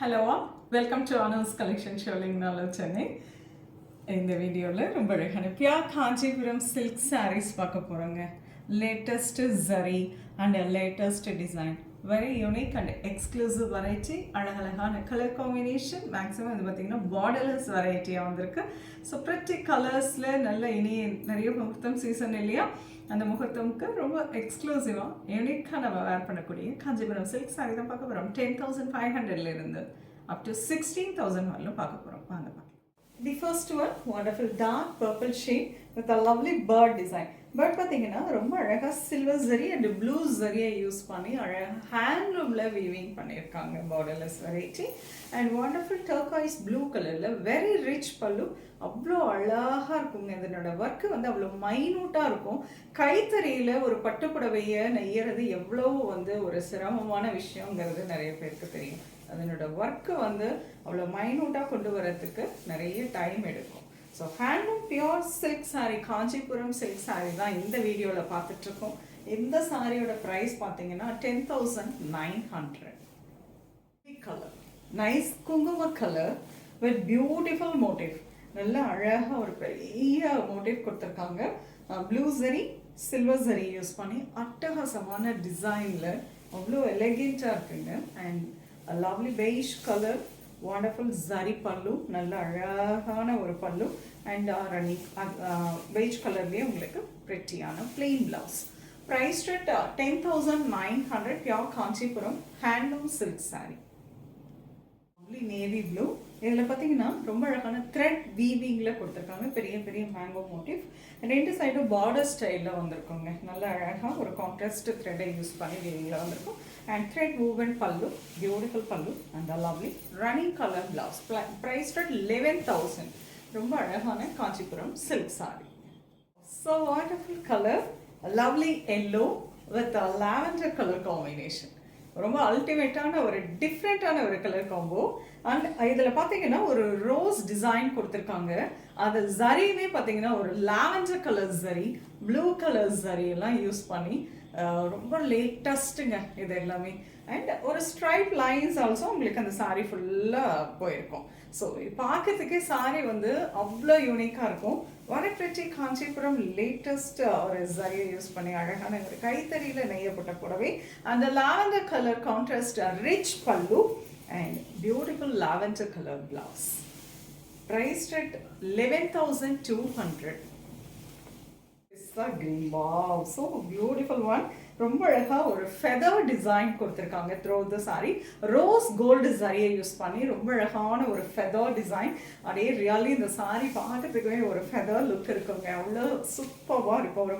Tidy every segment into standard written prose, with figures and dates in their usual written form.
Hello, welcome to honours collection ஷோலிங் நாலோ சென்னை. இந்த வீடியோவில் ரொம்ப அழகான பியூர் காஞ்சிபுரம் சில்க் சாரீஸ் பார்க்க போகிறோங்க. Latest zari and latest design, very unique and exclusive variety. அழகழகான கலர் காம்பினேஷன், மேக்ஸிமம் இது பார்த்திங்கன்னா பார்டர்லெஸ் வெரைட்டியாக வந்திருக்கு. ஸோ ப்ரிட்டி கலர்ஸில் நல்ல இனி நிறைய முகூர்த்தம் சீசன் இல்லையா, அந்த முகூர்த்தமுக்கு ரொம்ப எக்ஸ்க்ளூசிவாக யூனிக்காக நம்ம வேர் பண்ணக்கூடிய காஞ்சிபுரம் சில்க் சாரி தான் பார்க்க போகிறோம். 10,500 அப் டு 16,000 வரலும் பார்க்க போகிறோம். வாங்க பார்க்கலாம். The first one, wonderful dark purple shade with a lovely bird design. Bird பார்த்தீங்கன்னா ரொம்ப அழகாக சில்வர் ஜரி அண்ட் ப்ளூ ஜரியை யூஸ் பண்ணி அழகாக ஹேண்ட்லூமில் வீவிங் பண்ணியிருக்காங்க. Borderless variety and wonderful turquoise blue கலரில் வெரி ரிச் பல்லு. அவ்வளோ அழகாக இருக்குங்க. இதனோட ஒர்க்கு வந்து அவ்வளோ மைனூட்டாக இருக்கும். கைத்தறியில் ஒரு பட்டுப்புடவையை நெய்யறது எவ்வளோ வந்து ஒரு சிரமமான விஷயங்கிறது நிறைய பேருக்கு தெரியும். அதனோட ஒர்க்கு வந்து அவ்வளோ மைனூட்டாக கொண்டு வரதுக்கு நிறைய டைம் எடுக்கும். So handloom pure silk sari, Kanchipuram silk sari தான் இந்த வீடியோவில் பார்த்துட்ருக்கோம். இந்த சாரியோட ப்ரைஸ் பார்த்தீங்கன்னா 10,900. கலர் நைஸ் குங்கும கலர் வித் பியூட்டிஃபுல் மோட்டிவ். நல்ல அழகாக ஒரு பெரிய மோட்டிவ் கொடுத்துருக்காங்க. Blue zari silver zari use பண்ணி அட்டகாசமான டிசைனில் அவ்வளோ எலகெண்ட்டாக இருக்குங்க. And lovely beige colour, wonderful zari pallu, நல்ல அழகான ஒரு பல்லு அண்ட் ரனி பெய்ஜ் கலர்லேயே உங்களுக்கு பிரிட்டியான plain blouse. Price rate 10,900, pure Kanchipuram handloom silk sari. Navy blue. இதில் பார்த்தீங்கன்னா ரொம்ப அழகான த்ரெட் வீவிங்கில் கொடுத்துருக்காங்க. பெரிய பெரிய மேங்கோ மோட்டிவ், ரெண்டு சைடும் பார்டர் ஸ்டைலில் வந்திருக்குங்க. நல்ல அழகாக ஒரு கான்ட்ராஸ்ட் த்ரெட்டை யூஸ் பண்ணி வீவிங்கில் வந்திருக்கும். And thread மூவன் pallu, beautiful pallu and lovely running colour blouse. Price rate 11,000. ரொம்ப அழகான Kanchipuram silk sari. So wonderful colour, lovely yellow with lavender colour combination. ரொம்ப அல்டிமேட்டான ஒரு டிஃப்ரெண்ட்டான ஒரு கலர் காம்போ. அண்ட் இதில் பார்த்தீங்கன்னா ஒரு ரோஸ் டிசைன் கொடுத்துருக்காங்க. அது ஜரியுமே பார்த்தீங்கன்னா ஒரு lavender colour zari, blue colour zari எல்லாம் யூஸ் பண்ணி ரொம்ப லேட்டஸ்ட்டுங்க இது எல்லாமே. அண்ட் ஒரு ஸ்ட்ரைப் லைன்ஸ் ஆல்சோ உங்களுக்கு அந்த சாரீ ஃபுல்லாக போயிருக்கும். ஸோ பார்க்கறதுக்கே சாரீ வந்து அவ்வளோ யூனிக்காக இருக்கும். வரப்பெட்டி காஞ்சிபுரம் லேட்டஸ்ட் ஒரு ஜரியை யூஸ் பண்ணி அழகான ஒரு கைத்தறியில் நெய்யப்பட்ட புடவை. அந்த lavender colour contrast rich pallu and beautiful lavender colour blouse. Price rate 11,200. Green, wow, so beautiful one. ரொம்ப அழகாக ஒரு ஃபெதர் டிசைன் கொடுத்துருக்காங்க through the sari. Rose gold சாரியை யூஸ் பண்ணி ரொம்ப அழகான ஒரு ஃபெதர் டிசைன். அதே ரியலி இந்த சாரி பார்க்கறதுக்குமே ஒரு ஃபெதர் லுக் இருக்குங்க. அவ்வளோ சூப்பராக இருக்கும்.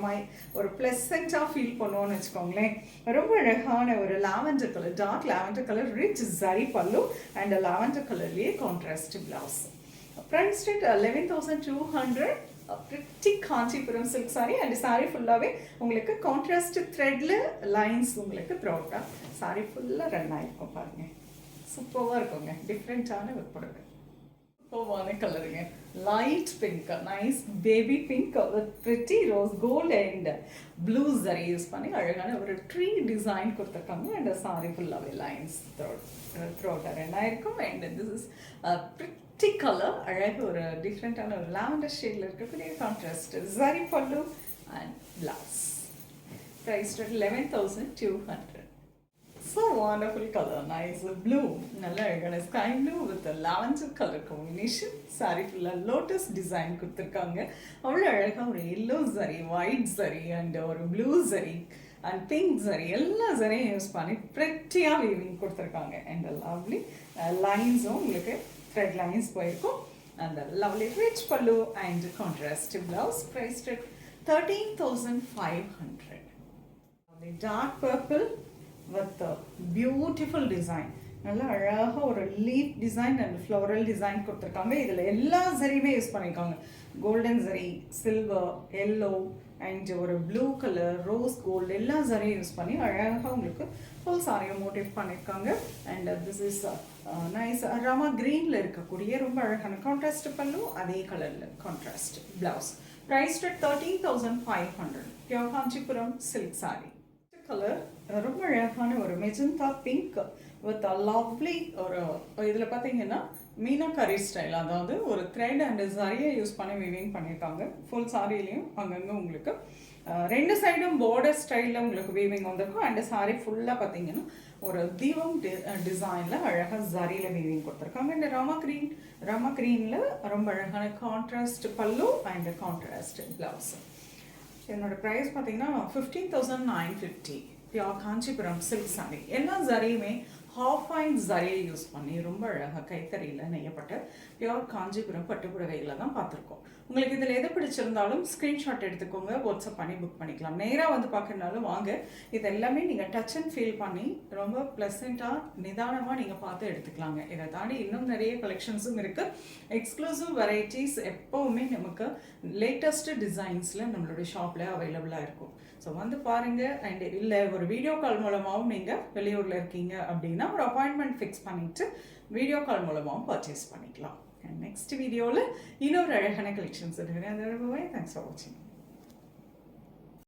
ஒரு ப்ளசண்ட்டாக ஃபீல் பண்ணுவோன்னு வச்சுக்கோங்களேன். ரொம்ப அழகான ஒரு lavender colour, dark lavender colour, rich zari pallu and lavender கலர்லேயே contrast blouse. Price rate 11,200. Pretty Kanchipuram silk sari. And sari ஃபுல்லாகவே உங்களுக்கு கான்ட்ராஸ்ட் த்ரெட்ல லைன்ஸ் உங்களுக்கு த்ரோட்டா சாரி ஃபுல்லாக ரன் ஆகிருக்கும். பாருங்க, சூப்பராக இருக்குங்க. டிஃப்ரெண்ட்டான ஒரு புடவை, சூப்பரான கலருங்க. Light pink, nice baby pink with pretty rose gold and blue zari use பண்ணி அழகான ஒரு ட்ரீ டிசைன் கொடுத்துருக்காங்க. அண்ட் சாரி ஃபுல்லாகவே லைன்ஸ் த்ரோட்டா ரன் ஆகிருக்கும். And this is pretty colour, அழகு ஒரு டிஃப்ரெண்ட்டான ஒரு லாவெண்டர் ஷேடில் இருக்கக்கூடிய contrast zari pallu and blouse. Price rate 11,200. So wonderful color, nice blue, நல்ல அழகான sky blue with lavender colour combination. Sari ஃபுல்லாக லோட்டஸ் டிசைன் கொடுத்துருக்காங்க. அவ்வளோ அழகாக ஒரு yellow zari, white zari and ஒரு blue zari and pink zari எல்லா ஜரியும் யூஸ் பண்ணி ப்ரெட்டியாக வீவிங் கொடுத்துருக்காங்க. அண்ட் லவ்லி லைன்ஸும் உங்களுக்கு த்ரெட் லைன்ஸ் போயிருக்கும். And lovely rich pallu and contrast blouse. Price rate 13,500. Dark purple with a beautiful design. நல்லா அழகாக ஒரு leaf design and floral design கொடுத்துருக்காங்க. இதில் எல்லா ஜரியுமே யூஸ் பண்ணியிருக்காங்க. Golden zari, silver, yellow and ஒரு ப்ளூ கலர், ரோஸ் கோல்டு எல்லா ஜரியும் யூஸ் பண்ணி அழகாக உங்களுக்கு ஃபுல் சாரியை மோட்டிவ் பண்ணியிருக்காங்க. And this is nice Rama க்ரீனில் இருக்கக்கூடிய ரொம்ப அழகான கான்ட்ராஸ்ட் பல்லு, அதே கலரில் contrast blouse. Price rate 13,500. Pure Kanchipuram silk sari. Colour ரொம்ப அழகான ஒரு மெஜந்தா பிங்க் வித் லவ்லி ஒரு இதில் பார்த்தீங்கன்னா மீனாக்கரி ஸ்டைல், அதாவது ஒரு த்ரெட் அண்ட் சரியை யூஸ் பண்ணி வீவிங் பண்ணியிருக்காங்க. ஃபுல் சாரிலையும் அங்கங்கே உங்களுக்கு ரெண்டு சைடும் பார்டர் ஸ்டைலில் உங்களுக்கு வீவிங் வந்திருக்கும். அண்ட் சாரி ஃபுல்லாக பார்த்தீங்கன்னா ஒரு தீபம் டிசைனில் அழகாக ஜரியில் வீவிங் கொடுத்துருக்காங்க. அண்ட் ராமா க்ரீனில் ரொம்ப அழகான கான்ட்ராஸ்ட் பல்லு அண்ட் கான்ட்ராஸ்ட் ப்ளவுஸ். என்னோட ப்ரைஸ் பார்த்தீங்கன்னா 15,950. Pure Kanchipuram silk sorry. எல்லா ஜரியுமே ஹாஃப் ஃபைன் ஜரியை யூஸ் பண்ணி ரொம்ப அழகாக கைத்தறியில் நெய்யப்பட்ட பியூர் காஞ்சிபுரம் பட்டுப்புடவைகளை தான் பார்த்துருக்கோம். உங்களுக்கு இதில் எது பிடிச்சிருந்தாலும் ஸ்க்ரீன்ஷாட் எடுத்துக்கோங்க, வாட்ஸ்அப் பண்ணி புக் பண்ணிக்கலாம். நேராக வந்து பார்க்கறதுனாலும் வாங்க. இது எல்லாமே நீங்கள் டச் அண்ட் ஃபீல் பண்ணி ரொம்ப ப்ளசண்ட்டாக நிதானமாக நீங்கள் பார்த்து எடுத்துக்கலாங்க. இதை தாண்டி இன்னும் நிறைய கலெக்ஷன்ஸும் இருக்குது. எக்ஸ்க்ளூசிவ் வெரைட்டிஸ் எப்போவுமே நமக்கு லேட்டஸ்ட் டிசைன்ஸில் நம்மளுடைய ஷாப்பில் அவைலபிளாக இருக்கும். ஸோ வந்து பாருங்கள். அண்ட் இல்லை ஒரு வீடியோ கால் மூலமாகவும் நீங்கள் வெளியூரில் இருக்கீங்க அப்படின்னா ஒரு அப்பாயின்மெண்ட் ஃபிக்ஸ் பண்ணிவிட்டு வீடியோ கால் மூலமாகவும் பர்ச்சேஸ் பண்ணிக்கலாம். அண்ட் நெக்ஸ்ட் வீடியோவில் இன்னொரு அழகான கலெக்ஷன்ஸ் இருக்கிறேன். தேங்க்ஸ் ஃபார் வாட்சிங்.